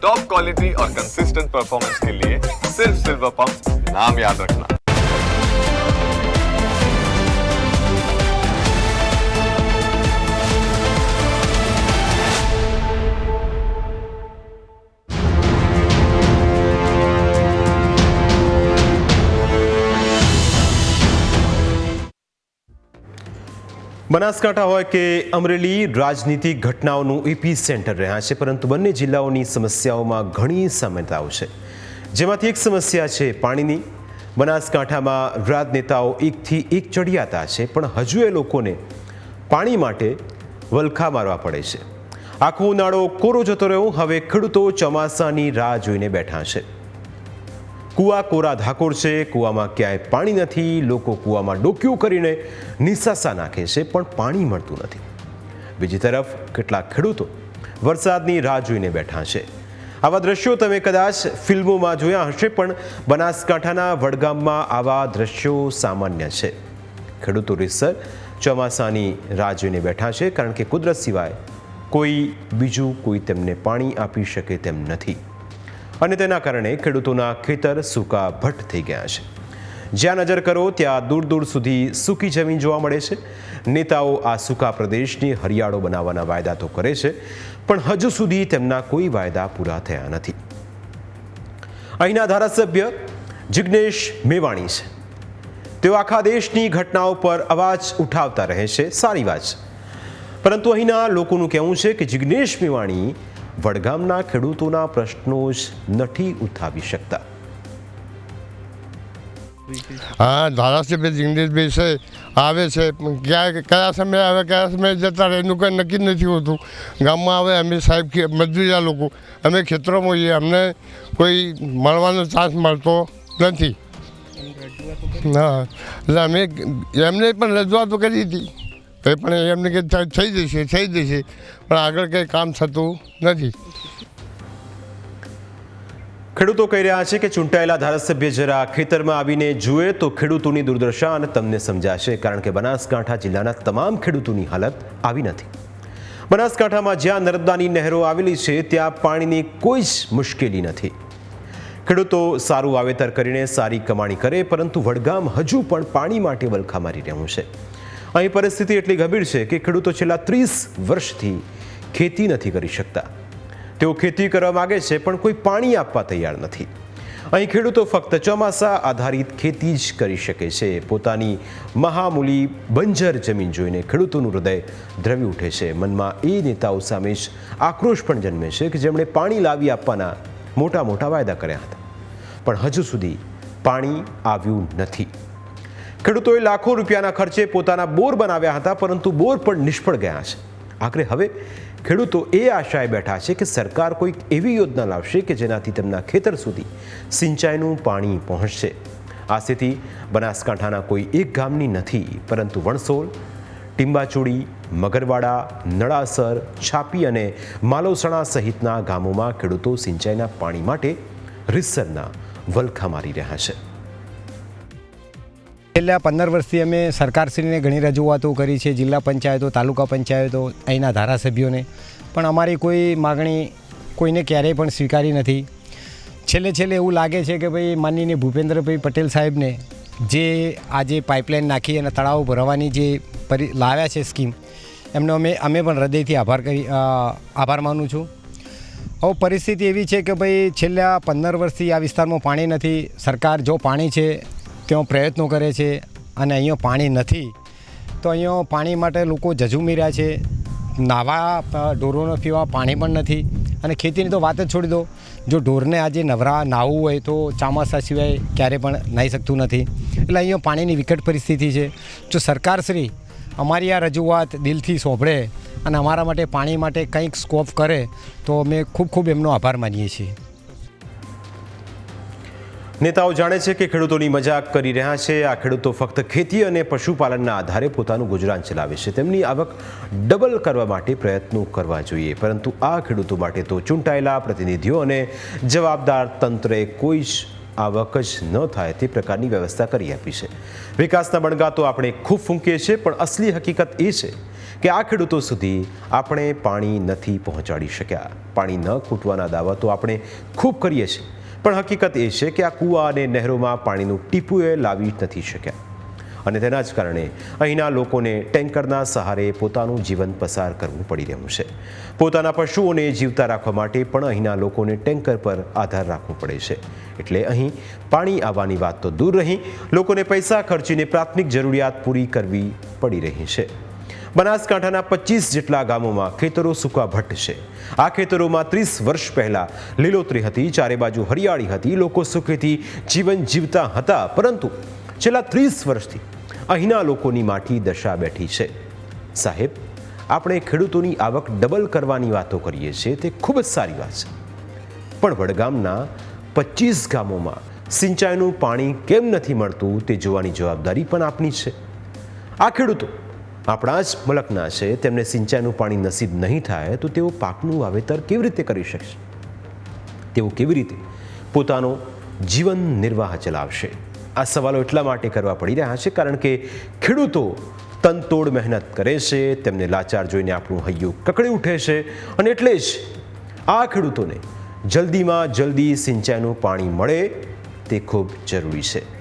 Top quality और consistent performance के लिए सिर्फ सिल्वर पंप नाम याद रखना। બનાસકાંઠા હોય કે અમરેલી રાજનીતિક ઘટનાઓનું એપી સેન્ટર રહ્યા છે, પરંતુ બંને જિલ્લાઓની સમસ્યાઓમાં ઘણી સમાનતાઓ છે, જેમાંથી એક સમસ્યા છે પાણીની। બનાસકાંઠામાં રાજનેતાઓ એકથી એક ચડિયાતા છે, પણ હજુ એ લોકોને પાણી માટે વલખા મારવા પડે છે। આખો ઉનાળો કોરો જતો રહ્યો, હવે ખેડૂતો ચોમાસાની રાહ જોઈને બેઠા છે। કૂવા કોરા ધાકોર છે, કૂવામાં ક્યાંય પાણી નથી, લોકો કૂવામાં ડોક્યું કરીને નિસાસા નાખે છે, પણ પાણી મળતું નથી। બીજી તરફ કેટલાક ખેડૂતો વરસાદની રાહ જોઈને બેઠા છે। આવા દ્રશ્યો તમે કદાચ ફિલ્મોમાં જોયા હશે, પણ બનાસકાંઠાના વડગામમાં આવા દ્રશ્યો સામાન્ય છે। ખેડૂતો રીતસર ચોમાસાની રાહ જોઈને બેઠા છે, કારણ કે કુદરત સિવાય કોઈ તેમને પાણી આપી શકે તેમ નથી, અને તેના કારણે ખેડૂતોના ખેતર સૂકા ભટ્ટ થઈ ગયા છે। જ્યાં નજર કરો ત્યાં દૂર દૂર સુધી સૂકી જમીન જોવા મળે છે। નેતાઓ આ સૂકા પ્રદેશની હરિયાળો બનાવવાના વાયદા તો કરે છે, પણ હજુ સુધી તેમના કોઈ વાયદા પૂરા થયા નથી। અહીંના ધારાસભ્ય જિગ્નેશ મેવાણી છે, તેઓ આખા દેશની ઘટનાઓ પર અવાજ ઉઠાવતા રહે છે, સારી વાત છે, પરંતુ અહીંના લોકોનું કહેવું છે કે જિગ્નેશ મેવાણી વડગામના ખેડૂતોના પ્રશ્નો જ નથી ઉઠાવી શકતા। હા, ધારાસભ્ય જિગ્નેશભાઈ છે, આવે છે, કયા સમયે આવે કયા સમયે જતા રહે એનું કંઈ નક્કી નથી હોતું। ગામમાં આવે અમે સાહેબ મજૂરિયા લોકો, અમે ખેતરોમાં હોઈએ, અમને કોઈ મળવાનો ચાન્સ મળતો નથી। હા, એટલે અમે એમને પણ રજૂઆતો કરી હતી, પણ એમને કે થઈ જશે, પણ આગળ કંઈ કામ થતું નથી। ખેડૂતો કહી રહ્યા છે કે ચૂંટાયેલા ધારાસભ્ય જરા ખેતરમાં આવીને જુએ તો ખેડૂતોની દુર્દશા અને તમને સમજાશે, કારણ કે બનાસકાંઠા જિલ્લાના તમામ ખેડૂતોની હાલત આવી નથી। બનાસકાંઠામાં જ્યાં નર્મદાની નહેરો આવેલી છે ત્યાં પાણીની કોઈ જ મુશ્કેલી નથી। ખેડૂતો સારું વાવેતર કરીને સારી કમાણી કરે, પરંતુ વડગામ હજુ પણ પાણી માટે વલખા મારી રહ્યું છે। અહીં પરિસ્થિતિ એટલી ગંભીર છે કે ખેડૂતો છેલ્લા 30 વર્ષથી ખેતી નથી કરી શકતા। તેઓ ખેતી કરવા માગે છે, પણ કોઈ પાણી આપવા તૈયાર નથી। અહીં ખેડૂતો ફક્ત ચોમાસા આધારિત ખેતી જ કરી શકે છે। પોતાની મહામૂલી બંજર જમીન જોઈને ખેડૂતોનું હૃદય દ્રવી ઉઠે છે। મનમાં એ નેતાઓ સામે જ આક્રોશ પણ જન્મે છે કે જેમણે પાણી લાવી આપવાના મોટા મોટા વાયદા કર્યા હતા, પણ હજુ સુધી પાણી આવ્યું નથી। ખેડૂતોએ લાખો રૂપિયાના ખર્ચે પોતાના બોર બનાવ્યા હતા, પરંતુ બોર પણ નિષ્ફળ ગયા છે। આખરે હવે ખેડૂતો એ આશાએ બેઠા છે કે સરકાર કોઈક એવી યોજના લાવશે કે જેનાથી તેમના ખેતર સુધી સિંચાઈનું પાણી પહોંચશે। આ સ્થિતિ બનાસકાંઠાના કોઈ એક ગામની નથી, પરંતુ વણસોલ, ટીંબાચોડી, મગરવાડા, નળાસર, છાપી અને માલોસણા સહિતના ગામોમાં ખેડૂતો સિંચાઈના પાણી માટે રીતસરના વલખા મારી રહ્યા છે। છેલ્લા 15 વર્ષથી અમે સરકારશ્રીને ઘણી રજૂઆતો કરી છે, જિલ્લા પંચાયતો, તાલુકા પંચાયતો, અહીંના ધારાસભ્યોને, પણ અમારી કોઈ માગણી કોઈને ક્યારેય પણ સ્વીકારી નથી। છેલ્લે એવું લાગે છે કે ભાઈ માનનીય ભૂપેન્દ્રભાઈ પટેલ સાહેબને જે આજે પાઇપલાઇન નાખી અને તળાવ ભરવાની જે લાવ્યા છે સ્કીમ, એમનો અમે પણ હૃદયથી આભાર માનું છું। હવે પરિસ્થિતિ એવી છે કે ભાઈ છેલ્લા 15 વર્ષથી આ વિસ્તારમાં પાણી નથી। સરકાર જો પાણી છે તેઓ પ્રયત્નો કરે છે, અને અહીંયા પાણી નથી તો અહીંયા પાણી માટે લોકો ઝઝૂમી રહ્યા છે। નાવા ઢોરોને પીવા પાણી પણ નથી, અને ખેતીની તો વાત જ છોડી દો, જો ઢોરને આજે નવરા નાહવું હોય તો ચોમાસા સિવાય ક્યારે પણ નાહી શકતું નથી। એટલે અહીંયા પાણીની વિકટ પરિસ્થિતિ છે। જો સરકારશ્રી અમારી આ રજૂઆત દિલથી સાંભળે અને અમારા માટે પાણી માટે કંઈક સ્કોપ કરે તો અમે ખૂબ એમનો આભાર માનીએ છીએ। નેતાઓ જાણે છે કે ખેડૂતોની મજાક કરી રહ્યા છે। આ ખેડૂતો ફક્ત ખેતી અને પશુપાલનના આધારે પોતાનું ગુજરાન ચલાવે છે। તેમની આવક ડબલ કરવા માટે પ્રયત્નો કરવા જોઈએ, પરંતુ આ ખેડૂતો માટે તો ચૂંટાયેલા પ્રતિનિધિઓ અને જવાબદાર તંત્રએ કોઈ જ આવક જ ન થાય તે પ્રકારની વ્યવસ્થા કરી આપી છે। વિકાસના બણગા તો આપણે ખૂબ ફૂંકીએ છીએ, પણ અસલી હકીકત એ છે કે આ ખેડૂતો સુધી આપણે પાણી નથી પહોંચાડી શક્યા. પાણી ન ખૂટવાના દાવા તો આપણે ખૂબ કરીએ છીએ, પણ હકીકત એ છે કે આ કૂવા અને નહેરોમાં પાણીનું ટીપું લાવી નથી શક્યા અને તેના જ કારણે અહીંના લોકોને ટેન્કરના સહારે પોતાનું જીવન પસાર કરવું પડી રહ્યું છે. પોતાના પશુઓને જીવતા રાખવા માટે પણ અહીંના લોકોને ટેન્કર પર આધાર રાખવો પડે છે. એટલે અહીં પાણી આવવાની વાત તો દૂર રહી, લોકોને પૈસા ખર્ચીને પ્રાથમિક જરૂરિયાત પૂરી કરવી પડી રહી છે. બનાસકાંઠાના 25 જેટલા ગામોમાં ખેતરો સૂકાભટ્ટ છે. આ ખેતરોમાં 30 વર્ષ પહેલાં લીલોતરી હતી, ચારે બાજુ હરિયાળી હતી, લોકો સુખેથી જીવન જીવતા હતા. પરંતુ છેલ્લા 30 વર્ષથી અહીંના લોકોની માઠી દશા બેઠી છે. સાહેબ, આપણે ખેડૂતોની આવક ડબલ કરવાની વાતો કરીએ છીએ, તે ખૂબ જ સારી વાત છે, પણ વડગામના 25 ગામોમાં સિંચાઈનું પાણી કેમ નથી મળતું તે જોવાની જવાબદારી પણ આપની છે. આ ખેડૂતો આપણા જ મુલકના છે, તેમને સિંચાઈનું પાણી નસીબ નહીં થાય તો તેઓ પાકનું વાવેતર કેવી રીતે કરી શકશે? તેઓ કેવી રીતે પોતાનો જીવન નિર્વાહ ચલાવશે? આ સવાલો એટલા માટે કરવા પડી રહ્યા છે કારણ કે ખેડૂતો તનતોડ મહેનત કરે છે, તેમને લાચાર જોઈને આપણું હૈયું કકડી ઉઠે છે અને એટલે જ આ ખેડૂતોને જલ્દીમાં જલ્દી સિંચાઈનું પાણી મળે તે ખૂબ જરૂરી છે.